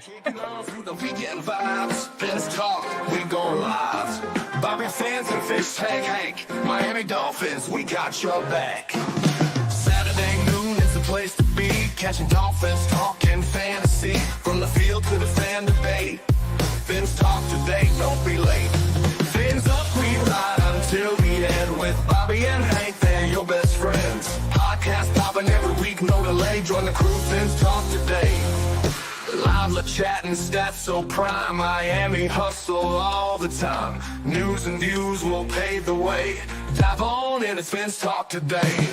Kicking on through the weekend vibes. Let's talk, we go live. Bobby fans and fish tank Hank. Miami Dolphins, we got your back. Saturday noon is the place to be. Catching Dolphins, talking fantasy. From the field to the fan debate. Fins talk today, don't be late. Fins up, we ride until the end. With Bobby and Hank, they're your best friends. Podcast popping every week, no delay. Join the crew, Fins talk today. Live chat and stats so prime. Miami hustle all the time. News and views will pave the way. Dive on in, it's Fins talk today.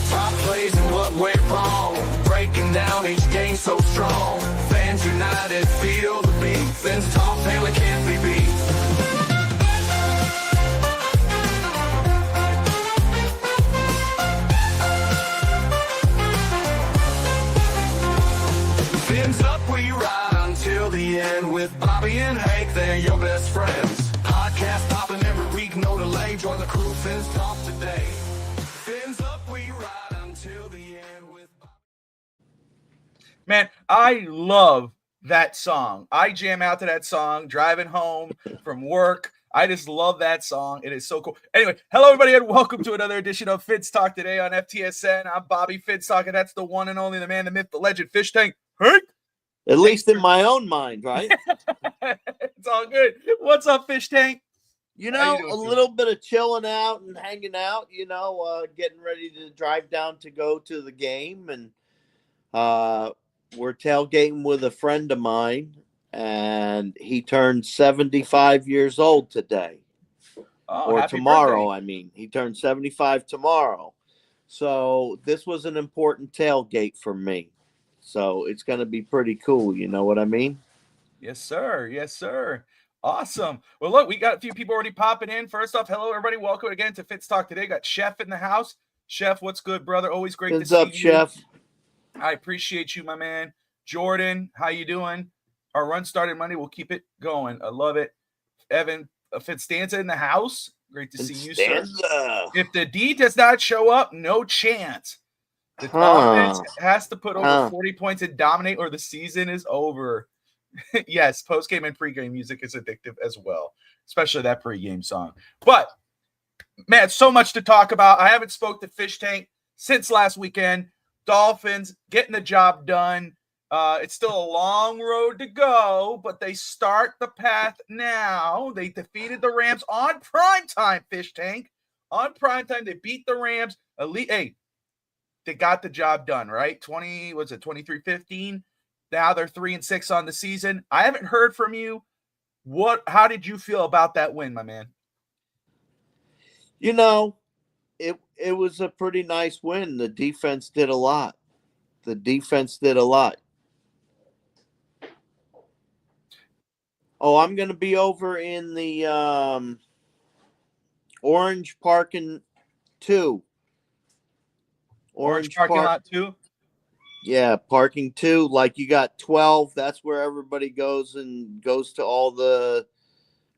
Top plays and what went wrong. Breaking down each game so strong. Fans united, feel the beat. Fins talk, Taylor can't be beat. Fins up, we ride until the end. With Bobby and Hank, they're your best friends. Podcast popping every week, no delay. Join the crew, Fins talk today. Fins up, we ride until the end with Bobby. Man, I love that song. I jam out to that song driving home from work. I just love that song. It is so cool. Anyway, hello, everybody, and welcome to another edition of Fins Talk today on FTSN. I'm Bobby Fins Talk, and that's the one and only, the man, the myth, the legend, Fish Tank. Hank. At least in my own mind, right? It's all good. What's up, Fish Tank? You know, a little bit of chilling out and hanging out, getting ready to drive down to go to the game. And we're tailgating with a friend of mine, and he turned 75 years old today. Or tomorrow, birthday. I mean. He turned 75 tomorrow. So this was an important tailgate for me. So it's going to be pretty cool. You know what I mean? Yes, sir. Yes, sir. Awesome. Well, look, we got a few people already popping in. First off, hello, everybody. Welcome again to Fins Talk today. Got Chef in the house. Chef, what's good, brother? Always great to see you. What's up, Chef? I appreciate you, my man. Jordan, how you doing? Our run started Monday. We'll keep it going. I love it. Evan Fitzstanza in the house. Great to see you, sir. If the D does not show up, no chance. The Dolphins has to put over 40 points and dominate, or the season is over. Yes, post-game and pre-game music is addictive as well, especially that pre-game song. But, man, so much to talk about. I haven't spoke to Fish Tank since last weekend. Dolphins getting the job done. It's still a long road to go, but they start the path now. They defeated the Rams on primetime, Fish Tank. On primetime, they beat the Rams. Hey, they got the job done, right? 23-15? Now they're 3-6 on the season. I haven't heard from you. How did you feel about that win, my man? You know, it was a pretty nice win. The defense did a lot. Oh, I'm going to be over in the Orange Parking 2. Orange parking lot 2? Yeah, parking 2. Like you got 12. That's where everybody goes to all the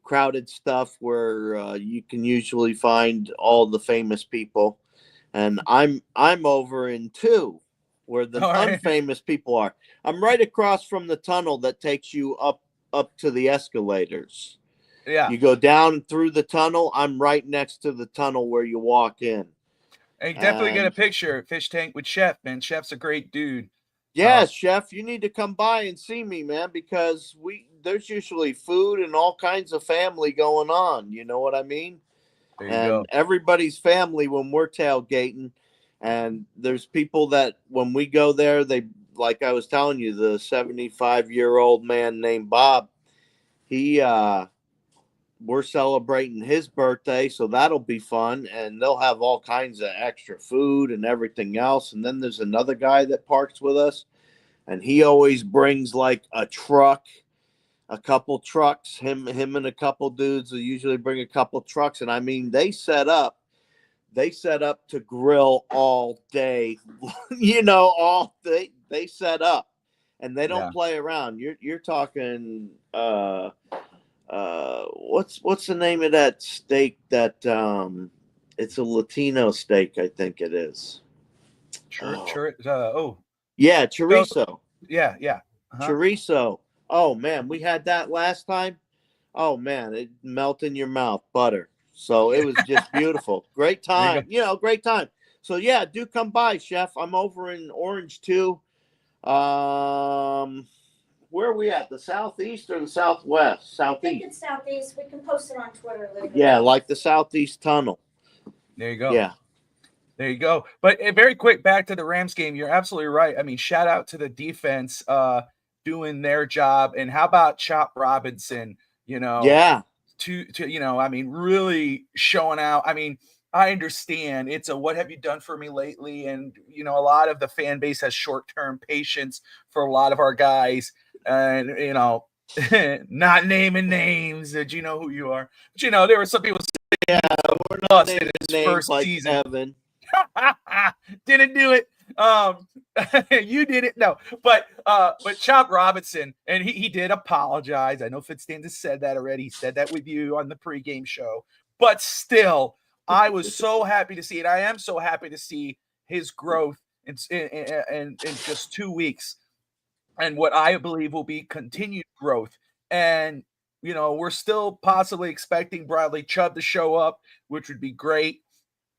crowded stuff where you can usually find all the famous people. And I'm over in 2, where the unfamous people are. I'm right across from the tunnel that takes you up to the escalators. Yeah. You go down through the tunnel. I'm right next to the tunnel where you walk in. Hey, definitely get a picture, Fish Tank, with Chef, man. Chef's a great dude. Yeah, Chef, you need to come by and see me, man, because there's usually food and all kinds of family going on. You know what I mean? There you go. Everybody's family when we're tailgating. And there's people that when we go there, they, like I was telling you, the 75-year-old man named Bob, we're celebrating his birthday, so that'll be fun, and they'll have all kinds of extra food and everything else. And then there's another guy that parks with us, and he always brings like a couple trucks. Him and a couple dudes will usually bring a couple trucks, and I mean they set up to grill all day. All day they set up, and they don't play around. You're talking what's the name of that steak that it's a Latino steak, I think it is. Yeah, chorizo. Yeah. Uh-huh. Chorizo. Oh man, we had that last time. Oh man, it melt in your mouth, butter. So it was just beautiful. Great There you go. time. Great time. So yeah, do come by, Chef. I'm over in Orange too. Where are we at? The southeast or the southwest? I think Southeast. it's southeast. We can post it on Twitter later. Yeah, like the southeast tunnel. There you go. Yeah. There you go. But very quick, back to the Rams game. You're absolutely right. I mean, shout out to the defense doing their job. And how about Chop Robinson? Yeah. I mean, really showing out. I mean, I understand it's a what have you done for me lately? And a lot of the fan base has short-term patience for a lot of our guys. And not naming names that you know who you are. But there were some people Yeah, we're not naming his names first like season. Evan. Didn't do it. You did it. No, but Chop Robinson, and he did apologize. I know Fitzstanton said that already. He said that with you on the pregame show. But still, I was so happy to see it. I am so happy to see his growth in just 2 weeks, and what I believe will be continued growth. And we're still possibly expecting Bradley Chubb to show up, which would be great,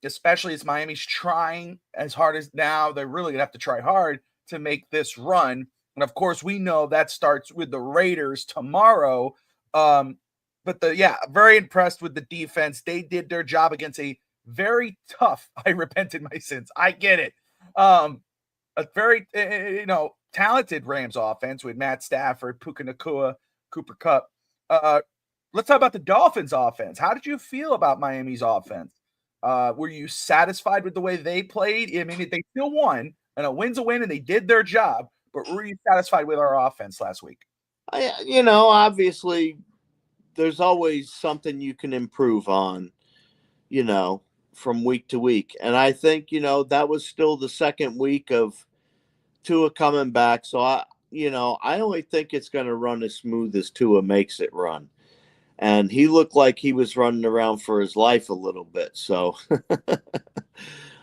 especially as Miami's trying as hard as now. They're really going to have to try hard to make this run. And of course, we know that starts with the Raiders tomorrow. Very impressed with the defense. They did their job against a very tough, I repented my sins. I get it. A very, talented Rams offense with Matt Stafford, Puka Nacua, Cooper Kupp. Let's talk about the Dolphins offense. How did you feel about Miami's offense? Were you satisfied with the way they played? I mean, they still won, and a win's a win, and they did their job. But were you satisfied with our offense last week? Obviously, there's always something you can improve on, from week to week. And I think, that was still the second week of Tua coming back. So, I only think it's going to run as smooth as Tua makes it run. And he looked like he was running around for his life a little bit. So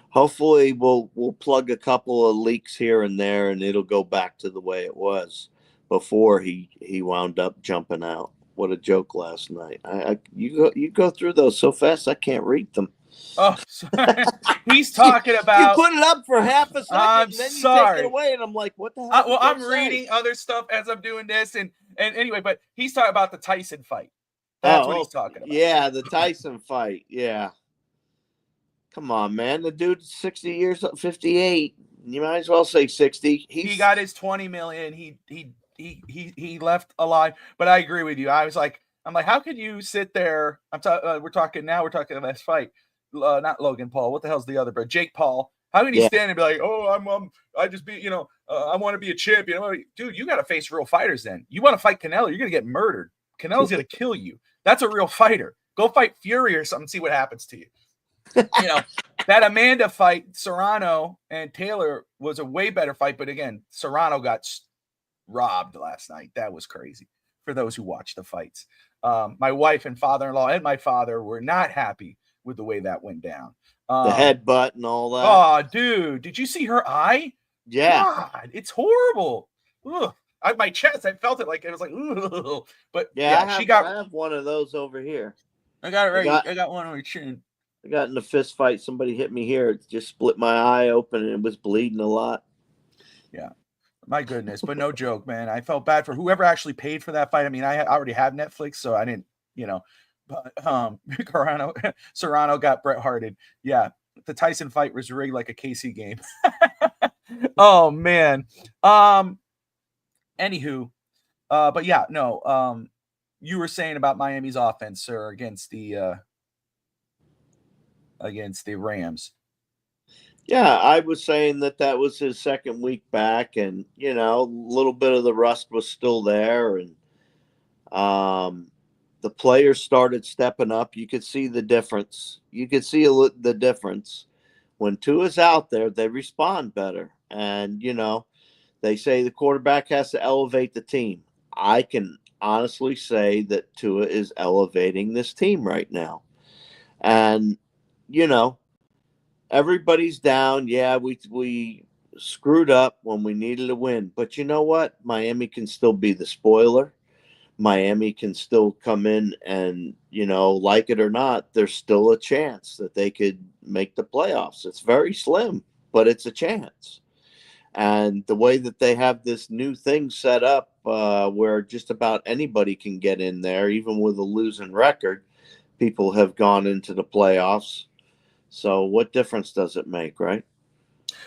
hopefully we'll plug a couple of leaks here and there, and it'll go back to the way it was before he wound up jumping out. What a joke last night. You go through those so fast I can't read them. Oh, sorry. He's talking about. You put it up for half a second, I'm and then sorry. you take it away, and I'm like, what the hell? Well, I'm reading other stuff as I'm doing this, and anyway, but he's talking about the Tyson fight. That's what he's talking about. Yeah, the Tyson fight. Yeah. Come on, man. The dude's 60 years, 58. You might as well say 60. He got his $20 million. He left alive. But I agree with you. I'm like, how could you sit there? We're talking last fight. Not Logan Paul. What the hell's the other bro? Jake Paul. How can he stand and be like, oh, I just be, I want to be a champion. Dude, you got to face real fighters then. You want to fight Canelo, you're going to get murdered. Canelo's going to kill you. That's a real fighter. Go fight Fury or something, see what happens to you. That Amanda fight, Serrano and Taylor, was a way better fight. But again, Serrano got robbed last night. That was crazy for those who watched the fights. My wife and father-in-law and my father were not happy with the way that went down. The headbutt and all that. Oh, dude, did you see her eye? Yeah. God, it's horrible. Ugh. My chest, I felt it like it was like, ooh. But I have one of those over here. I got it right. I got one on my chin. I got in a fist fight. Somebody hit me here. It just split my eye open, and it was bleeding a lot. Yeah, my goodness. But no joke, man. I felt bad for whoever actually paid for that fight. I mean, I already have Netflix, so I didn't, But Serrano got Bret Harted. Yeah, the Tyson fight was rigged like a KC game. Oh man. Anywho, but yeah, no. You were saying about Miami's offense, sir, against the Rams. Yeah, I was saying that was his second week back, and a little bit of the rust was still there, and the players started stepping up. You could see the difference. You could see the difference when Tua's out there. They respond better, and they say the quarterback has to elevate the team. I can honestly say that Tua is elevating this team right now. And, everybody's down. Yeah, we screwed up when we needed a win. But you know what? Miami can still be the spoiler. Miami can still come in and, like it or not, there's still a chance that they could make the playoffs. It's very slim, but it's a chance. And the way that they have this new thing set up where just about anybody can get in there, even with a losing record, people have gone into the playoffs. So what difference does it make, right?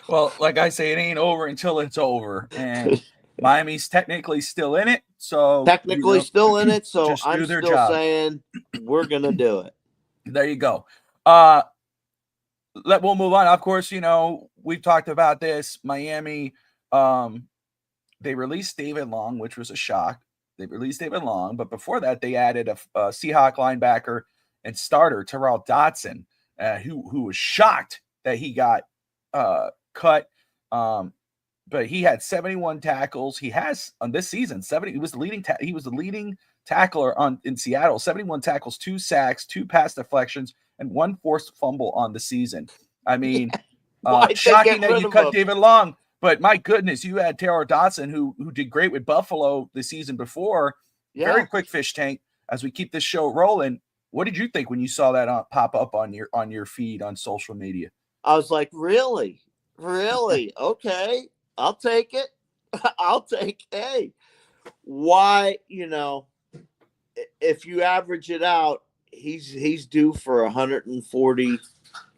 Well, like I say, it ain't over until it's over. And Miami's technically still in it. So Technically still in it. So just I'm do their still job. saying we're going to do it. There you go. We'll move on. Of course, we've talked about this. Miami, they released David Long, which was a shock. They released David Long, but before that, they added a Seahawk linebacker and starter, Terrell Dotson, who was shocked that he got cut. But he had 71 tackles. He has on this season 70. He was the leading tackler in Seattle. 71 tackles, 2 sacks, 2 pass deflections, and 1 forced fumble on the season. I mean, shocking that you cut David Long. But my goodness, you had Terrell Dotson, who did great with Buffalo the season before. Yeah. Very quick fish tank. As we keep this show rolling, what did you think when you saw that pop up on your feed on social media? I was like, really? Okay, I'll take it. Hey, why? If you average it out, he's due for 140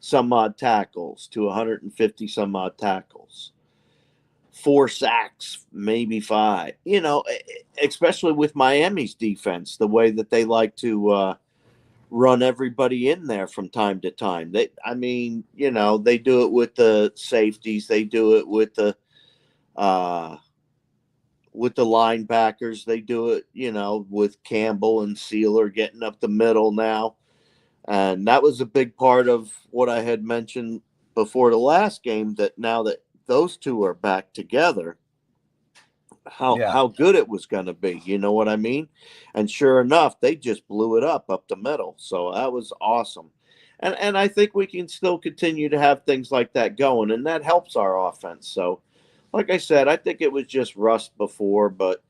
some odd tackles to 150 some odd tackles. 4 sacks, maybe 5. Especially with Miami's defense, the way that they like to run everybody in there from time to time. They do it with the safeties. They do it with the linebackers. They do it, with Campbell and Sealer getting up the middle now. And that was a big part of what I had mentioned before the last game, that now that those two are back together, how good it was going to be. You know what I mean? And sure enough, they just blew it up the middle. So that was awesome. And I think we can still continue to have things like that going, and that helps our offense. So, like I said, I think it was just rust before, but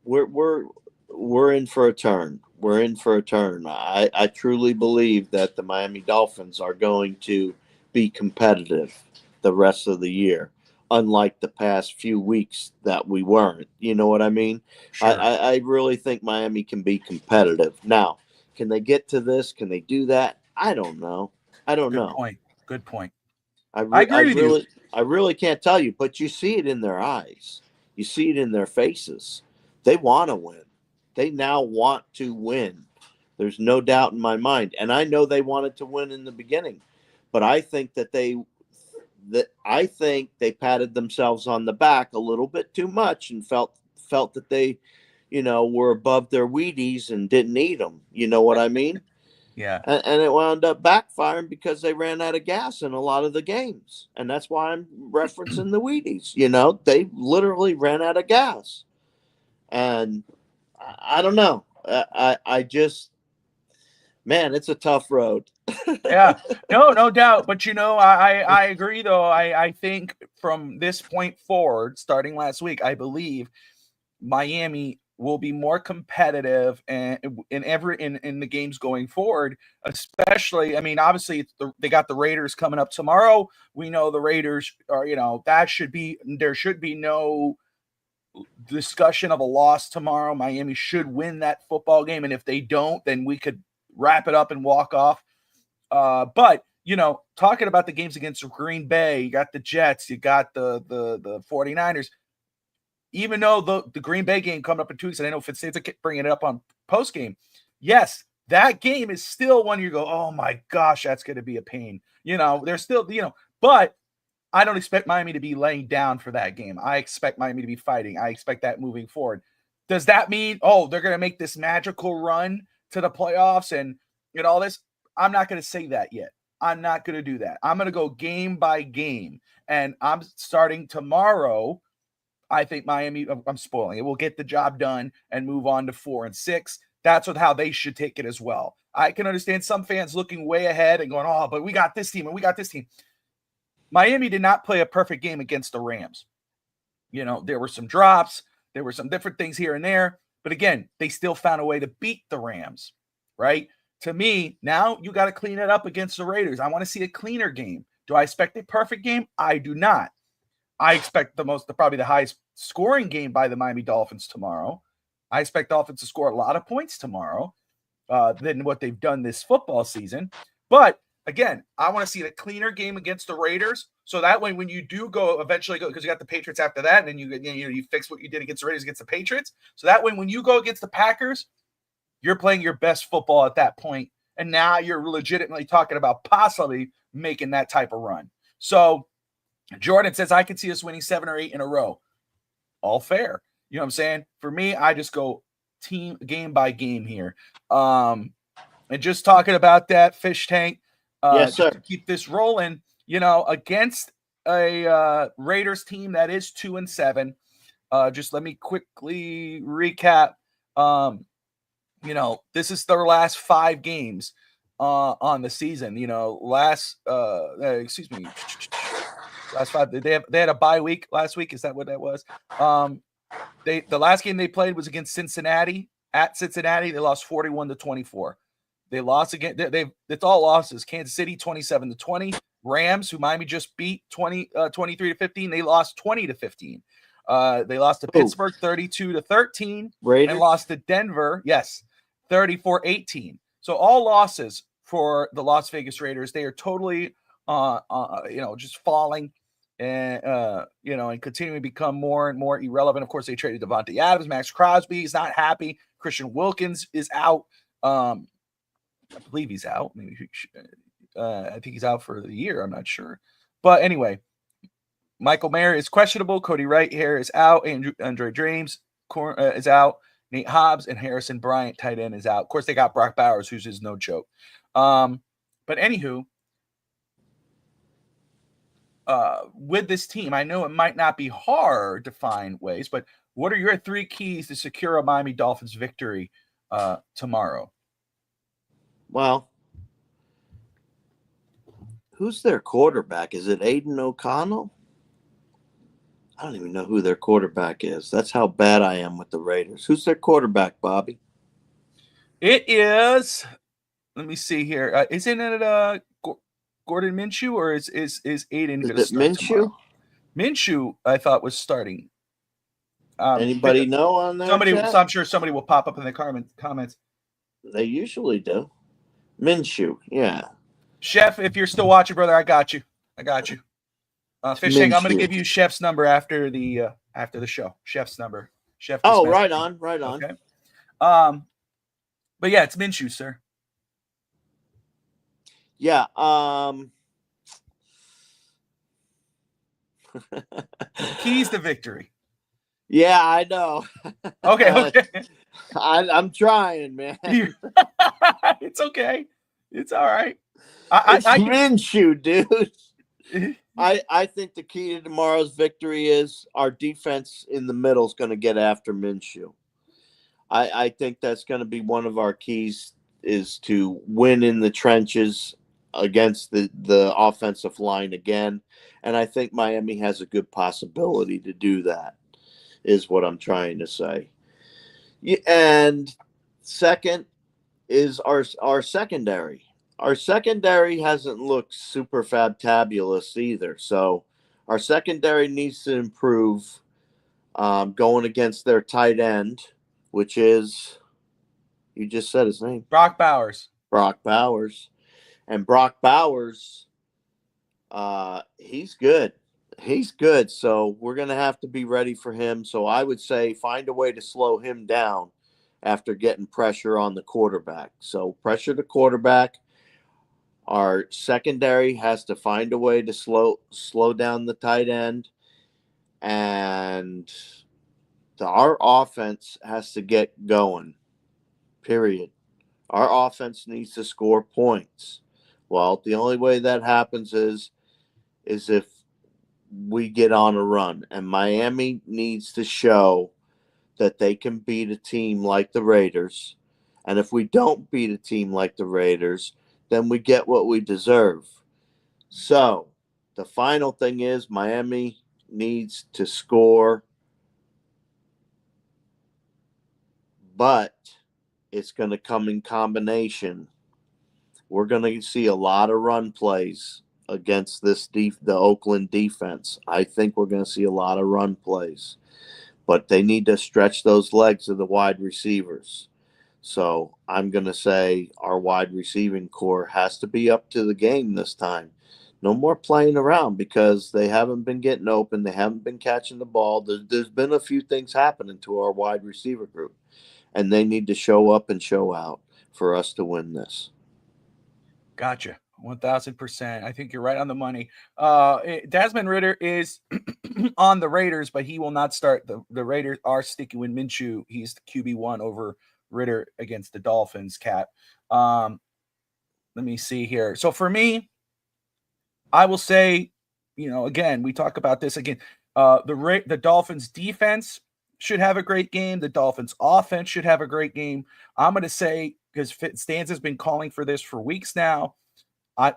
we're in for a turn. We're in for a turn. I truly believe that the Miami Dolphins are going to be competitive the rest of the year, unlike the past few weeks that we weren't. You know what I mean? Sure. I really think Miami can be competitive. Now, can they get to this? Can they do that? I don't know. Good point. I agree with you. I really can't tell you, but you see it in their eyes. You see it in their faces. They want to win. They now want to win. There's no doubt in my mind. And I know they wanted to win in the beginning, but I think that they patted themselves on the back a little bit too much and felt that they, were above their Wheaties and didn't eat them. You know what I mean? Yeah. And it wound up backfiring because they ran out of gas in a lot of the games. And that's why I'm referencing the Wheaties. They literally ran out of gas. And I don't know. I just, man, it's a tough road. Yeah, no doubt. But I agree though. I think from this point forward, starting last week, I believe Miami will be more competitive and in the games going forward. Especially, I mean, obviously they got the Raiders coming up tomorrow. We know the Raiders are, there should be no discussion of a loss tomorrow. Miami should win that football game, and if they don't, then we could wrap it up and walk off. But talking about the games against Green Bay, you got the Jets, you got the 49ers. Even though the Green Bay game coming up in 2 weeks, and I know Fitzstate's bringing it up on post game. Yes, that game is still one you go, oh my gosh, that's going to be a pain. There's still, but I don't expect Miami to be laying down for that game. I expect Miami to be fighting. I expect that moving forward. Does that mean, they're going to make this magical run to the playoffs and all this? I'm not going to say that yet. I'm not going to do that. I'm going to go game by game. And I'm starting tomorrow. I think Miami, I'm spoiling it, will get the job done and move on to 4-6. That's how they should take it as well. I can understand some fans looking way ahead and going, oh, but we got this team and we got this team. Miami did not play a perfect game against the Rams. You know, there were some drops. There were some different things here and there. But again, they still found a way to beat the Rams, right? To me, now you got to clean it up against the Raiders. I want to see a cleaner game. Do I expect a perfect game? I do not. I expect probably the highest scoring game by the Miami Dolphins tomorrow. I expect Dolphins to score a lot of points tomorrow than what they've done this football season. But again, I want to see a cleaner game against the Raiders. So that way, when you do eventually go, because you got the Patriots after that, and then you fix what you did against the Raiders against the Patriots. So that way, when you go against the Packers, you're playing your best football at that point. And now you're legitimately talking about possibly making that type of run. So Jordan says, I can see us winning 7 or 8 in a row. All fair. You know what I'm saying? For me, I just go team game by game here. And just talking about that, Fish Tank, yes, sir. just to keep this rolling, against a Raiders team that is 2-7. Just let me quickly recap. This is their last 5 games on the season. Last 5. They had a bye week last week. Is that what that was? The last game they played was against Cincinnati. At Cincinnati, they lost 41-24. They lost again. It's all losses. Kansas City 27-20. Rams, who Miami just beat 23-15. They lost 20-15. They lost to Pittsburgh 32-13. Raiders? And lost to Denver, 34-18. So all losses for the Las Vegas Raiders. They are totally just falling and and continuing to become more and more irrelevant. Of course, they traded Devontae Adams. Max Crosby is not happy. Christian Wilkins is out. I believe he's out. Maybe I think he's out for the year. I'm not sure. But anyway, Michael Mayer is questionable. Cody Wright here is out. Andre James is out. Nate Hobbs and Harrison Bryant, tight end, is out. Of course, they got Brock Bowers, who's just no joke. But anywho, with this team, I know it might not be hard to find ways, but what are your 3 keys to secure a Miami Dolphins victory tomorrow? Well, who's their quarterback? Is it Aiden O'Connell? I don't even know who their quarterback is. That's how bad I am with the Raiders. Who's their quarterback, Bobby? It is. Let me see here. Isn't it Gordon Minshew, or is Aiden going to start Minshew? Tomorrow? Minshew, I thought, was starting. Anybody know on that? So I'm sure somebody will pop up in the comments. They usually do. Minshew, yeah. Chef, if you're still watching, brother, I got you. Fish Tank, I'm going to give you Chef's number after the show. Chef's number. Chef. Oh, right on. Okay. But yeah, it's Minshew, sir. Yeah. Keys to victory. Yeah, I know. Okay. I'm trying, man. It's okay. It's all right. It's Minshew, dude. I think the key to tomorrow's victory is our defense in the middle is going to get after Minshew. I think that's going to be one of our keys, is to win in the trenches against the offensive line again. And I think Miami has a good possibility to do that, is what I'm trying to say. And second is our secondary. Our secondary hasn't looked super fabulous either. So our secondary needs to improve going against their tight end, which is, you just said his name. Brock Bowers. And Brock Bowers, he's good. So we're going to have to be ready for him. So I would say find a way to slow him down after getting pressure on the quarterback. So pressure the quarterback. Our secondary has to find a way to slow down the tight end. And our offense has to get going, period. Our offense needs to score points. Well, the only way that happens is if we get on a run. And Miami needs to show that they can beat a team like the Raiders And if we don't beat a team like the Raiders, then we get what we deserve. So the final thing is Miami needs to score, but it's going to come in combination. We're going to see a lot of run plays against the Oakland defense. I think we're going to see a lot of run plays, but they need to stretch those legs of the wide receivers. So I'm going to say our wide receiving core has to be up to the game this time. No more playing around because they haven't been getting open. They haven't been catching the ball. There's been a few things happening to our wide receiver group, and they need to show up and show out for us to win this. Gotcha. 1000%. I think you're right on the money. Desmond Ridder is on the Raiders, but he will not start. The Raiders are sticking with Minshew. He's the QB1 over Ridder against the Dolphins, Cat. Let me see here. So for me, I will say, again, we talk about this again. The Dolphins defense should have a great game. The Dolphins offense should have a great game. I'm going to say, because Stans has been calling for this for weeks now,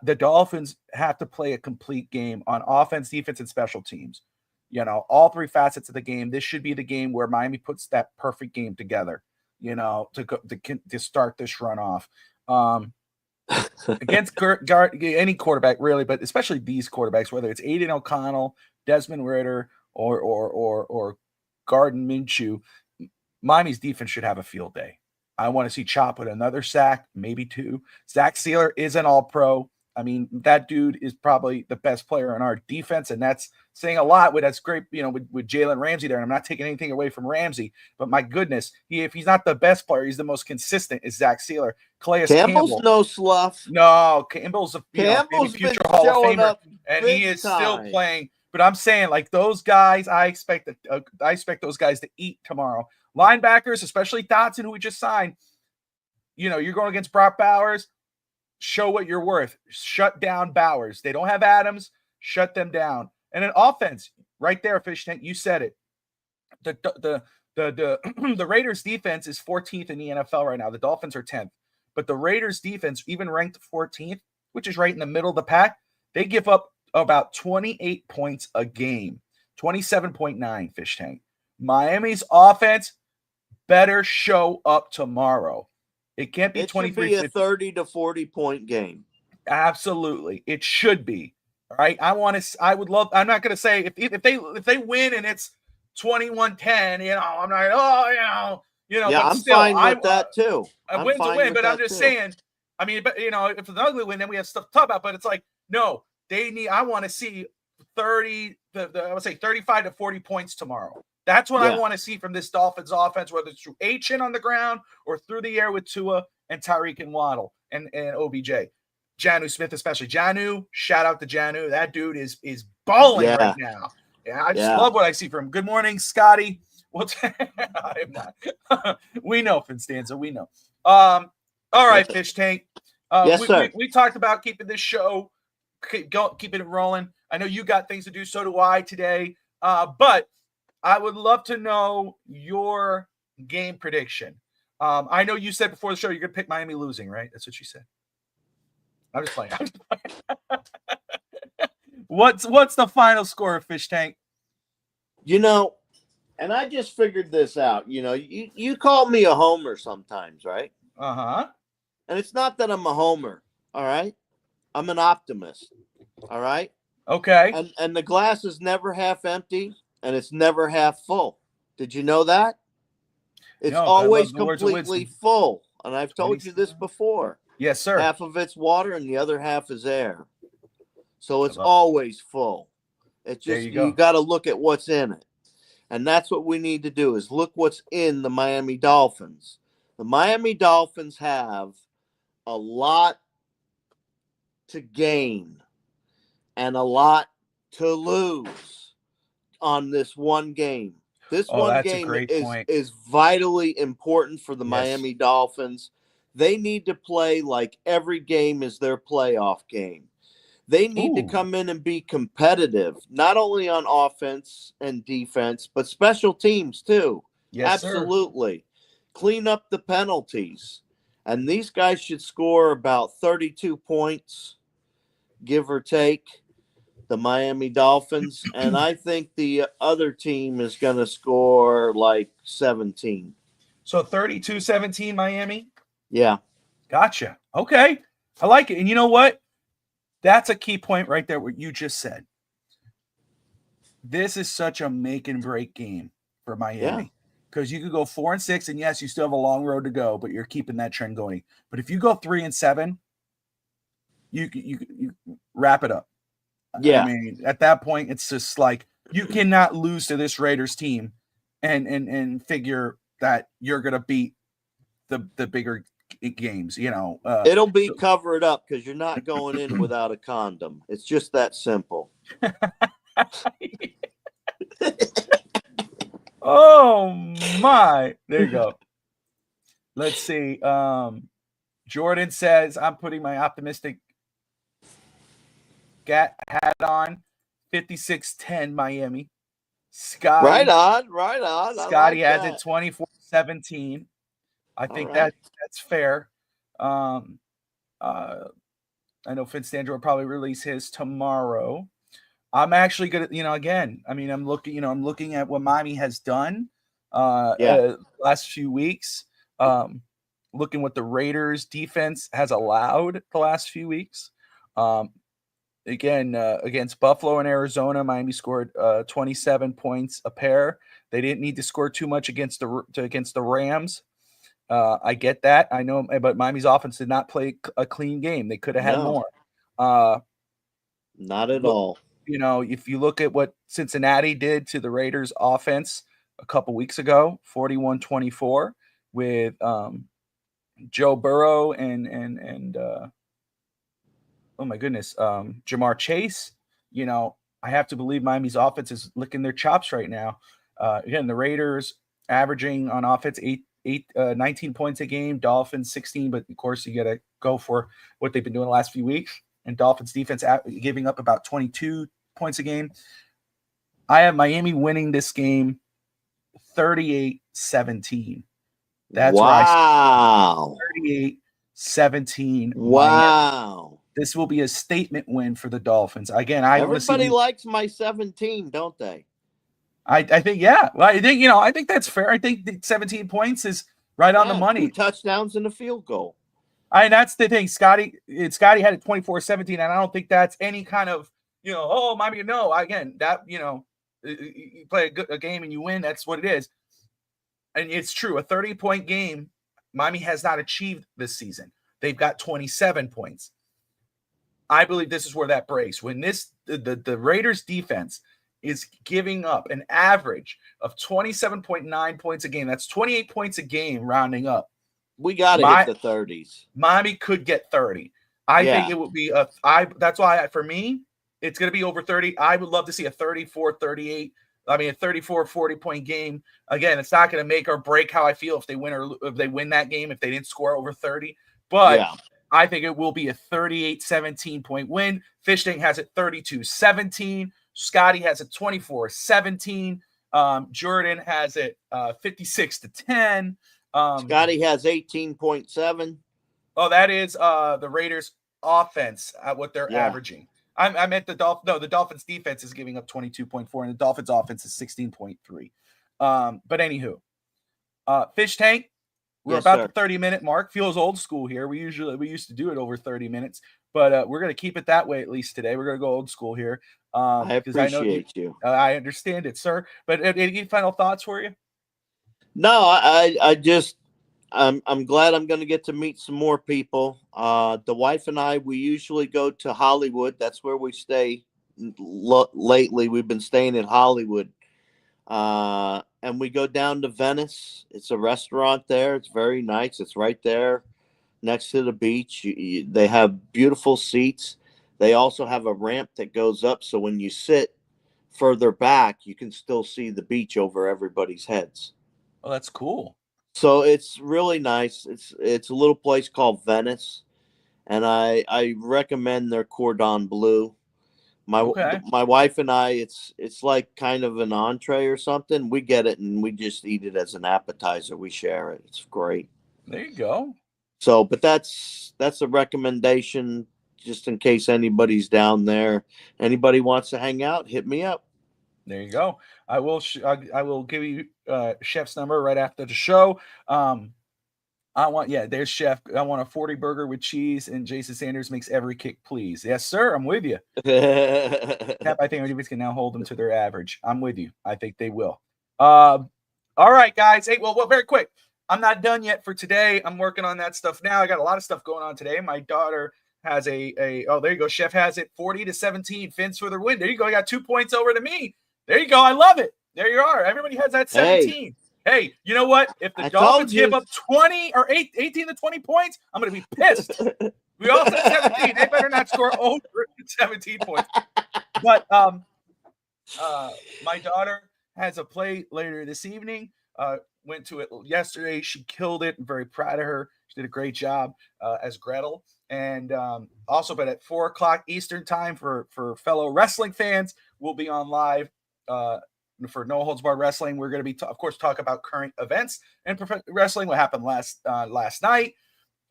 the Dolphins have to play a complete game on offense, defense, and special teams. All three facets of the game. This should be the game where Miami puts that perfect game together, to start this run off. Against any quarterback, really, but especially these quarterbacks, whether it's Aiden O'Connell, Desmond Ridder, or Gardner Minshew, Miami's defense should have a field day. I want to see Chop with another sack, maybe 2. Zach Sealer is an all-pro. I mean, that dude is probably the best player on our defense, and that's saying a lot. That's great, with Jalen Ramsey there. And I'm not taking anything away from Ramsey, but my goodness, if he's not the best player, he's the most consistent. Is Zach Sealer? Calais Campbell's Campbell, no slough. No, Campbell's a maybe future Hall of Famer, and he is still playing. But I'm saying, like, those guys, I expect those guys to eat tomorrow. Linebackers, especially Dotson, who we just signed. You're going against Brock Bowers. Show what you're worth. Shut down Bowers. They don't have Adams. Shut them down. And an offense, right there, Fish Tank. You said it. The the Raiders defense is 14th in the NFL right now. The Dolphins are 10th. But the Raiders defense, even ranked 14th, which is right in the middle of the pack, they give up about 28 points a game. 27.9, Fish Tank. Miami's offense better show up tomorrow. It can't be 23. It should be a 30 to 40 point game. Absolutely, it should be. All right, I would love. I'm not going to say if they win and it's 21-10. I'm not. Yeah, but I'm still, fine with that too. A win's a win, but I'm just saying. I mean, but if it's an ugly win, then we have stuff to talk about. But it's like, no, they need. I want to see 30. I would say 35 to 40 points tomorrow. That's what I want to see from this Dolphins offense, whether it's through H-in on the ground or through the air with Tua and Tyreek and Waddle and OBJ. Janu Smith, especially. Janu, shout out to Janu. That dude is balling right now. Yeah, I just love what I see from him. Good morning, Scotty. I am not. We know, Finstanza. We know. All right, Fish Tank. Yes, sir. We talked about keeping this show, keeping it rolling. I know you got things to do. So do I today. But I would love to know your game prediction. I know you said before the show you're going to pick Miami losing, right? That's what you said. I'm just playing. What's the final score of Fish Tank? And I just figured this out. You call me a homer sometimes, right? Uh-huh. And it's not that I'm a homer, all right? I'm an optimist, all right? Okay. And the glass is never half empty. And it's never half full. Did you know that? It's always completely full. And I've told you this before. Yes, sir. Half of it's water and the other half is air. So it's always full. It's just you got to look at what's in it. And that's what we need to do is look what's in the Miami Dolphins. The Miami Dolphins have a lot to gain and a lot to lose on this one game. This one game is vitally important for the Miami Dolphins. They need to play like every game is their playoff game. They need to come in and be competitive, not only on offense and defense, but special teams too. Yes, absolutely. Sir. Clean up the penalties. And these guys should score about 32 points, give or take, the Miami Dolphins. And I think the other team is going to score like 17. So 32-17 Miami? Yeah. Gotcha. Okay. I like it. And you know what? That's a key point right there, what you just said. This is such a make and break game for Miami. Because you could go 4-6, and yes, you still have a long road to go, but you're keeping that trend going. But if you go 3-7, you wrap it up. Yeah. I mean, at that point, it's just like you cannot lose to this Raiders team and figure that you're gonna beat the bigger games. It'll be covered up because you're not going in without a condom. It's just that simple. Oh my! There you go. Let's see. Jordan says, I'm putting my optimistic hat on. 56-10 Miami. Scotty. Right on. Scotty has it 24-17. I think that's fair. I know Fitzandro will probably release his tomorrow. I'm actually gonna, again, I mean, I'm looking at what Miami has done last few weeks. Looking what the Raiders defense has allowed the last few weeks. Again, against Buffalo and Arizona, Miami scored 27 points a pair. They didn't need to score too much against the Rams. I get that. I know, but Miami's offense did not play a clean game. They could have had more. Not at all. If you look at what Cincinnati did to the Raiders offense a couple weeks ago, 41-24 with Joe Burrow and oh my goodness, Jamar Chase, I have to believe Miami's offense is licking their chops right now. Again, the Raiders averaging on offense 19 points a game, Dolphins 16, but of course you got to go for what they've been doing the last few weeks. And Dolphins defense giving up about 22 points a game. I have Miami winning this game 38-17. That's wow. 38-17. Wow. Miami. This will be a statement win for the Dolphins. Again, everybody likes my 17, don't they? I think, yeah. Well, I think that's fair. I think the 17 points is right on the money. 2 touchdowns and a field goal. That's the thing. Scotty had it 24-17, and I don't think that's any kind of, Miami. No, again, that, you play a game and you win. That's what it is. And it's true. A 30-point game, Miami has not achieved this season. They've got 27 points. I believe this is where that breaks. When the Raiders defense is giving up an average of 27.9 points a game. That's 28 points a game rounding up. We got to hit the 30s. Miami could get 30. I think it would be that's why for me, it's going to be over 30. I would love to see a 34-38. I mean, a 34-40 point game. Again, it's not going to make or break how I feel if they win or if they win that game, if they didn't score over 30. But I think it will be a 38-17 point win. Fish Tank has it 32-17. Scotty has it 24-17. Jordan has it 56-10. Scotty has 18.7. Oh, that is the Raiders offense at what they're averaging. I meant the Dolphins. No, the Dolphins defense is giving up 22.4 and the Dolphins offense is 16.3. But anywho, Fish Tank, we're about the 30-minute mark. Feels old school here. We used to do it over 30 minutes, but we're going to keep it that way at least today. We're going to go old school here. I appreciate you. I understand it, sir. But any final thoughts for you? No, I'm glad I'm going to get to meet some more people. The wife and I, we usually go to Hollywood. That's where we stay. Lately, we've been staying in Hollywood. And we go down to Venice. It's a restaurant there. It's very nice. It's right there next to the beach. They have beautiful seats. They also have a ramp that goes up. So when you sit further back, you can still see the beach over everybody's heads. Oh, that's cool. So it's really nice. It's a little place called Venice. And I recommend their cordon bleu. My wife and I, it's like kind of an entree or something. We get it and we just eat it as an appetizer. We share it. It's great. There you go. So, but that's a recommendation just in case anybody's down there. Anybody wants to hang out, hit me up. There you go. I will give you Chef's number right after the show. There's Chef. I want a 40 burger with cheese, and Jason Sanders makes every kick please. Yes, sir. I'm with you. Cap, I think everybody's can now hold them to their average. I'm with you. I think they will. All right, guys. Hey, well, very quick. I'm not done yet for today. I'm working on that stuff now. I got a lot of stuff going on today. My daughter has there you go. Chef has it 40-17. Fins for the win. There you go. I got 2 points over to me. There you go. I love it. There you are. Everybody has that 17. Hey, you know what? If the Dolphins give up 20 or 18 to 20 points, I'm going to be pissed. We all said 17. They better not score over 17 points. But my daughter has a play later this evening. Went to it yesterday. She killed it. I'm very proud of her. She did a great job as Gretel. And also, but at 4 o'clock Eastern time for fellow wrestling fans, we'll be on live for No Holds Barred Wrestling. We're going to be, of course, talk about current events and wrestling, what happened last night.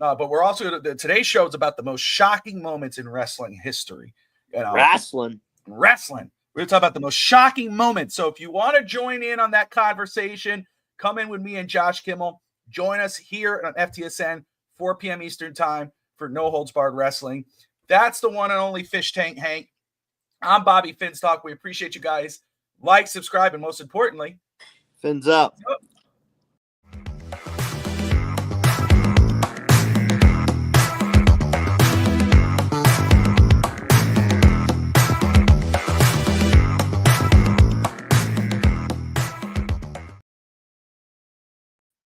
But we're also today's show is about the most shocking moments in wrestling history. Wrestling. We're going to talk about the most shocking moments. So if you want to join in on that conversation, come in with me and Josh Kimmel. Join us here on FTSN, 4 p.m. Eastern time for No Holds Barred Wrestling. That's the one and only Fish Tank Hank. I'm Bobby Finstock. We appreciate you guys. Like, subscribe, and most importantly, Fins up.